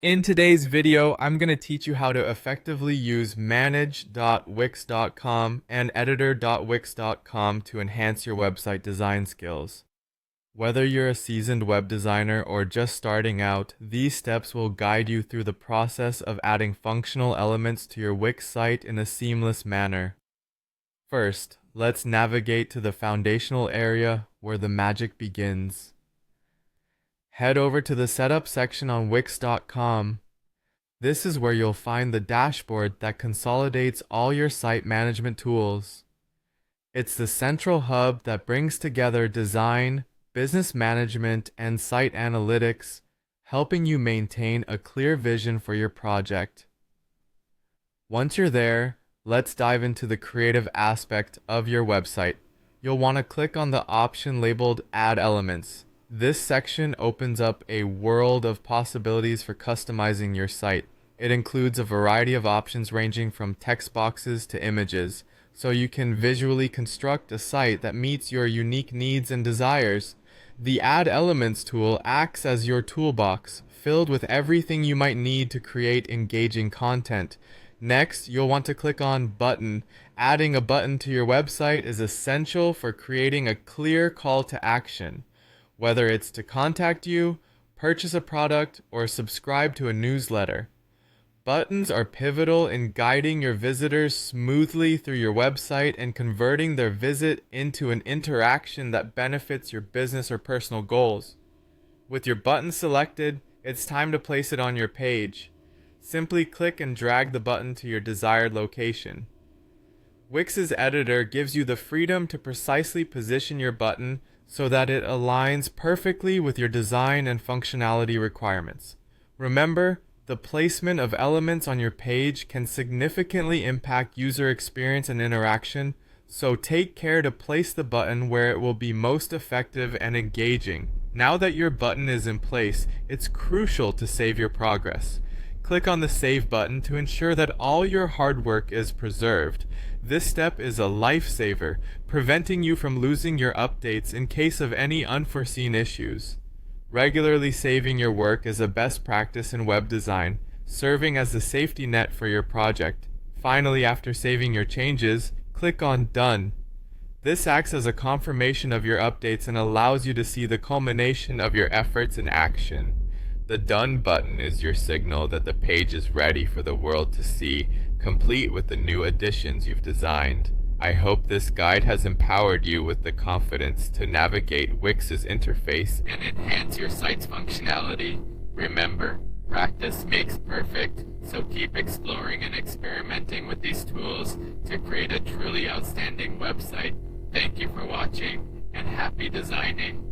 In today's video, I'm going to teach you how to effectively use manage.wix.com and editor.wix.com to enhance your website design skills. Whether you're a seasoned web designer or just starting out, these steps will guide you through the process of adding functional elements to your Wix site in a seamless manner. First, let's navigate to the foundational area where the magic begins. Head over to the Setup section on Wix.com. This is where you'll find the dashboard that consolidates all your site management tools. It's the central hub that brings together design, business management, and site analytics, helping you maintain a clear vision for your project. Once you're there, let's dive into the creative aspect of your website. You'll want to click on the option labeled Add Elements. This section opens up a world of possibilities for customizing your site. It includes a variety of options ranging from text boxes to images, so you can visually construct a site that meets your unique needs and desires. The Add Elements tool acts as your toolbox, filled with everything you might need to create engaging content. Next, you'll want to click on Button. Adding a button to your website is essential for creating a clear call to action. Whether it's to contact you, purchase a product, or subscribe to a newsletter. Buttons are pivotal in guiding your visitors smoothly through your website and converting their visit into an interaction that benefits your business or personal goals. With your button selected, it's time to place it on your page. Simply click and drag the button to your desired location. Wix's editor gives you the freedom to precisely position your button so that it aligns perfectly with your design and functionality requirements. Remember, the placement of elements on your page can significantly impact user experience and interaction, so take care to place the button where it will be most effective and engaging. Now that your button is in place, it's crucial to save your progress. Click on the Save button to ensure that all your hard work is preserved. This step is a lifesaver, preventing you from losing your updates in case of any unforeseen issues. Regularly saving your work is a best practice in web design, serving as a safety net for your project. Finally, after saving your changes, click on Done. This acts as a confirmation of your updates and allows you to see the culmination of your efforts in action. The Done button is your signal that the page is ready for the world to see, complete with the new additions you've designed. I hope this guide has empowered you with the confidence to navigate Wix's interface and enhance your site's functionality. Remember, practice makes perfect, so keep exploring and experimenting with these tools to create a truly outstanding website. Thank you for watching, and happy designing!